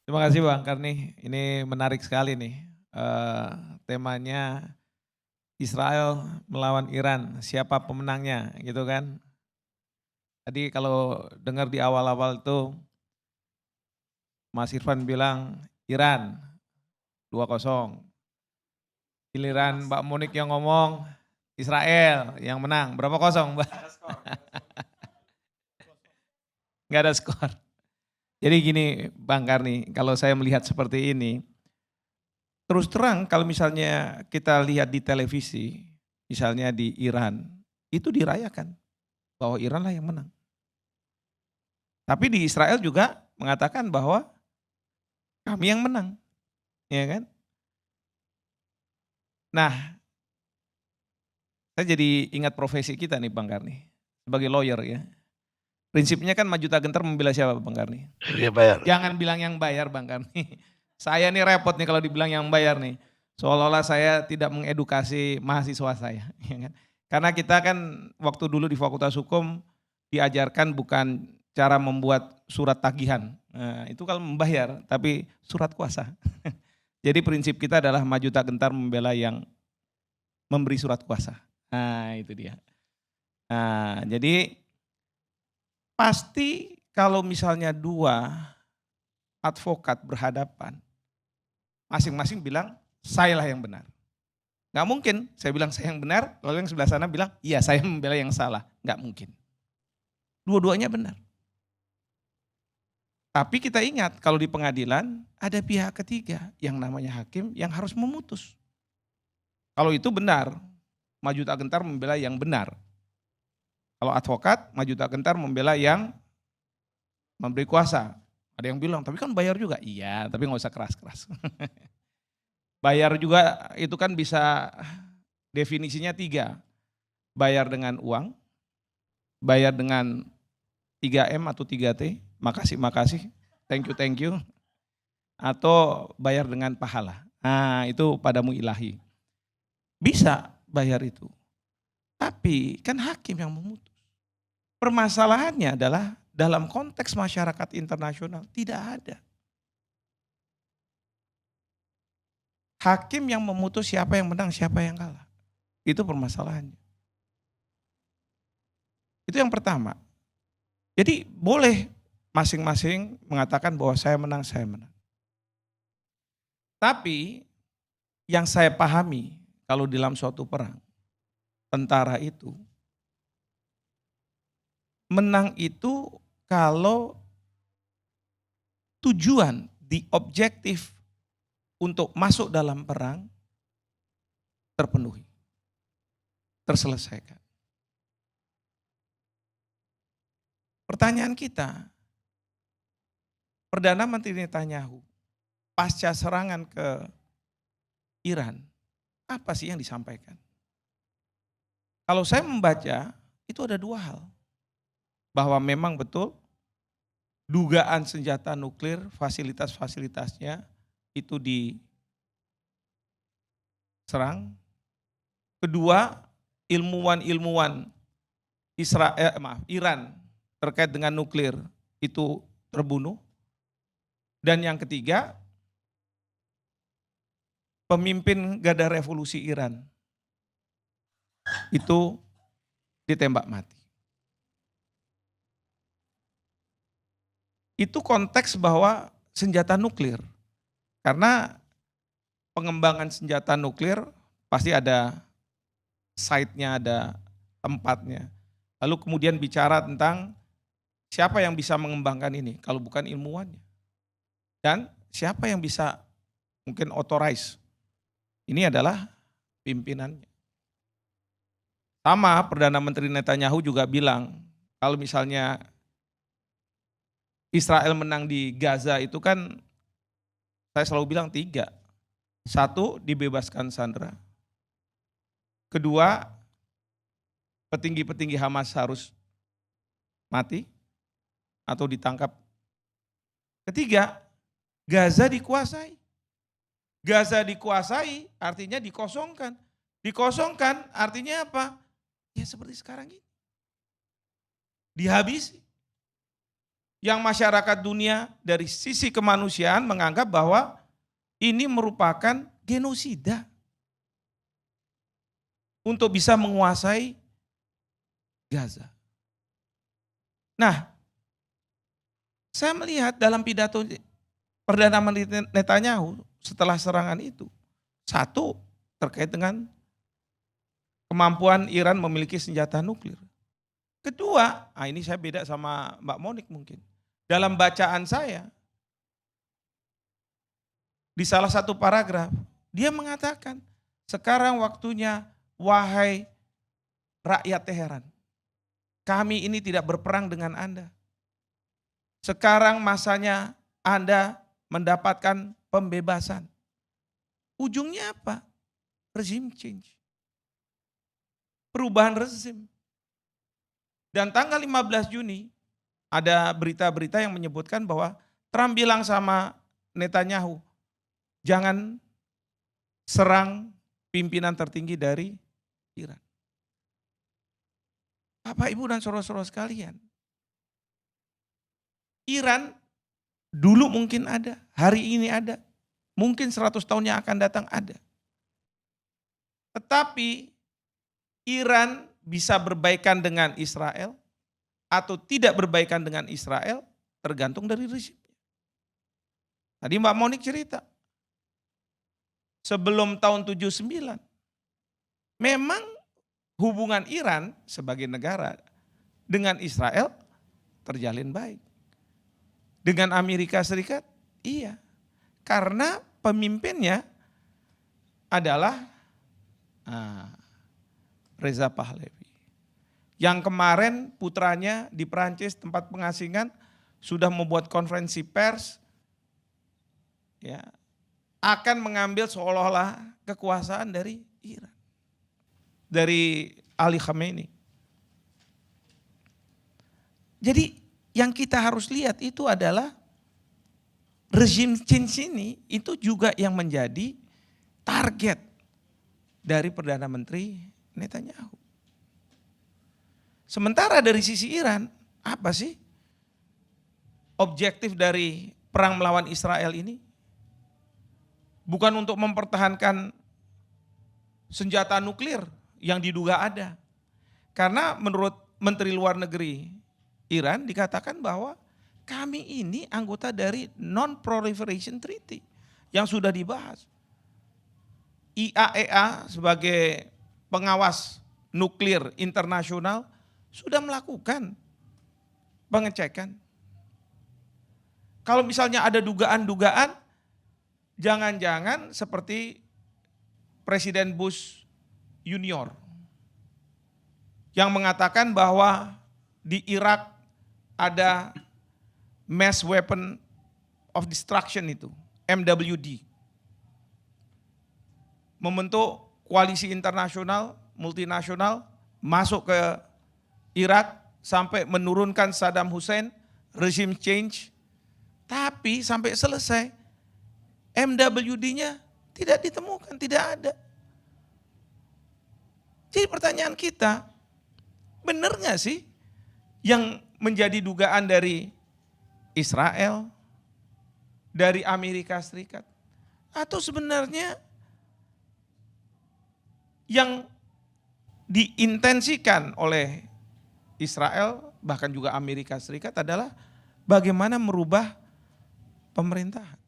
Terima kasih Bang Karni, ini menarik sekali nih. Eh, Temanya Israel melawan Iran, siapa pemenangnya gitu kan. Tadi kalau dengar di awal-awal itu Mas Irfan bilang Iran 2-0. Giliran Mbak Monik yang ngomong Israel yang menang. Berapa kosong Mbak? Nggak ada skor. Jadi gini Bang Karni, kalau saya melihat seperti ini, terus terang kalau misalnya kita lihat di televisi, misalnya di Iran, itu dirayakan bahwa Iran lah yang menang. Tapi di Israel juga mengatakan bahwa kami yang menang, ya kan? Nah, saya jadi ingat profesi kita nih Bang Karni, sebagai lawyer ya. Prinsipnya kan maju tak gentar membela siapa Bang Karni? Dia bayar. Jangan bilang yang bayar Bang Karni. Saya nih repot nih kalau dibilang yang bayar nih. Seolah-olah saya tidak mengedukasi mahasiswa saya. Ya kan? Karena kita kan waktu dulu di Fakultas Hukum diajarkan bukan cara membuat surat tagihan. Nah, itu kalau membayar, tapi surat kuasa. Jadi prinsip kita adalah maju tak gentar membela yang memberi surat kuasa. Nah itu dia. Nah jadi pasti kalau misalnya dua advokat berhadapan, masing-masing bilang saya lah yang benar. Nggak mungkin saya bilang saya yang benar, lalu yang sebelah sana bilang iya saya membela yang salah. Nggak mungkin. Dua-duanya benar. Tapi kita ingat kalau di pengadilan ada pihak ketiga yang namanya hakim yang harus memutus. Kalau itu benar, maju tak gentar membela yang benar. Kalau advokat, maju tak gentar membela yang memberi kuasa. Ada yang bilang, tapi kan bayar juga. Iya, tapi nggak usah keras-keras. Bayar juga itu kan bisa definisinya tiga. Bayar dengan uang, bayar dengan 3M atau 3T, makasih, thank you, atau bayar dengan pahala. Nah itu padamu ilahi. Bisa bayar itu, tapi kan hakim yang memutus. Permasalahannya adalah dalam konteks masyarakat internasional tidak ada. Hakim yang memutus siapa yang menang, siapa yang kalah. Itu permasalahannya. Itu yang pertama. Jadi boleh masing-masing mengatakan bahwa saya menang, saya menang. Tapi yang saya pahami kalau dalam suatu perang, tentara itu menang itu kalau tujuan, the objektif untuk masuk dalam perang terpenuhi, terselesaikan. Pertanyaan kita, Perdana Menteri Netanyahu pasca serangan ke Iran, apa sih yang disampaikan? Kalau saya membaca, itu ada dua hal. Bahwa memang betul dugaan senjata nuklir, fasilitas-fasilitasnya itu diserang. Kedua, ilmuwan-ilmuwan Iran terkait dengan nuklir itu terbunuh. Dan yang ketiga, pemimpin Garda Revolusi Iran itu ditembak mati. Itu konteks bahwa senjata nuklir. Karena pengembangan senjata nuklir pasti ada site-nya, ada tempatnya. Lalu kemudian bicara tentang siapa yang bisa mengembangkan ini kalau bukan ilmuwannya. Dan siapa yang bisa mungkin authorize. Ini adalah pimpinannya. Sama Perdana Menteri Netanyahu juga bilang kalau misalnya Israel menang di Gaza itu kan saya selalu bilang tiga. Satu, dibebaskan sandera. Kedua, petinggi-petinggi Hamas harus mati atau ditangkap. Ketiga, Gaza dikuasai. Gaza dikuasai artinya dikosongkan. Dikosongkan artinya apa? Ya seperti sekarang ini. Dihabisi. yang masyarakat dunia dari sisi kemanusiaan menganggap bahwa ini merupakan genosida untuk bisa menguasai Gaza. Nah, saya melihat dalam pidato Perdana Menteri Netanyahu setelah serangan itu, satu terkait dengan kemampuan Iran memiliki senjata nuklir. Kedua, ini saya beda sama Mbak Monik mungkin. Dalam bacaan saya, di salah satu paragraf, dia mengatakan, sekarang waktunya wahai rakyat Teheran, kami ini tidak berperang dengan Anda. Sekarang masanya Anda mendapatkan pembebasan. Ujungnya apa? Regime change. Perubahan rezim. Dan tanggal 15 Juni ada berita-berita yang menyebutkan bahwa Trump bilang sama Netanyahu, jangan serang pimpinan tertinggi dari Iran. Bapak, Ibu, dan saudara-saudara sekalian, Iran dulu mungkin ada, hari ini ada, mungkin 100 tahun yang akan datang ada. Tetapi Iran bisa berbaikan dengan Israel atau tidak berbaikan dengan Israel tergantung dari rezim. Tadi Mbak Monik cerita, sebelum tahun 79, memang hubungan Iran sebagai negara dengan Israel terjalin baik. Dengan Amerika Serikat, iya. Karena pemimpinnya adalah Reza Pahlavi. Yang kemarin putranya di Perancis tempat pengasingan sudah membuat konferensi pers, ya, akan mengambil seolah-olah kekuasaan dari Iran, dari Ali Khamenei. Jadi yang kita harus lihat itu adalah regime change ini itu juga yang menjadi target dari Perdana Menteri Netanyahu. Sementara dari sisi Iran, apa sih objektif dari perang melawan Israel ini? Bukan untuk mempertahankan senjata nuklir yang diduga ada. Karena menurut Menteri Luar Negeri Iran dikatakan bahwa kami ini anggota dari Non-Proliferation Treaty yang sudah dibahas. IAEA sebagai pengawas nuklir internasional sudah melakukan pengecekan. Kalau misalnya ada dugaan-dugaan, jangan-jangan seperti Presiden Bush Junior yang mengatakan bahwa di Irak ada Mass Weapon of Destruction itu, MWD. Membentuk koalisi internasional, multinasional, masuk ke Irak sampai menurunkan Saddam Hussein, regime change. Tapi sampai selesai, MWD-nya tidak ditemukan, tidak ada. Jadi pertanyaan kita, benar gak sih yang menjadi dugaan dari Israel, dari Amerika Serikat? Atau sebenarnya yang diintensikan oleh Israel, bahkan juga Amerika Serikat adalah bagaimana merubah pemerintahan.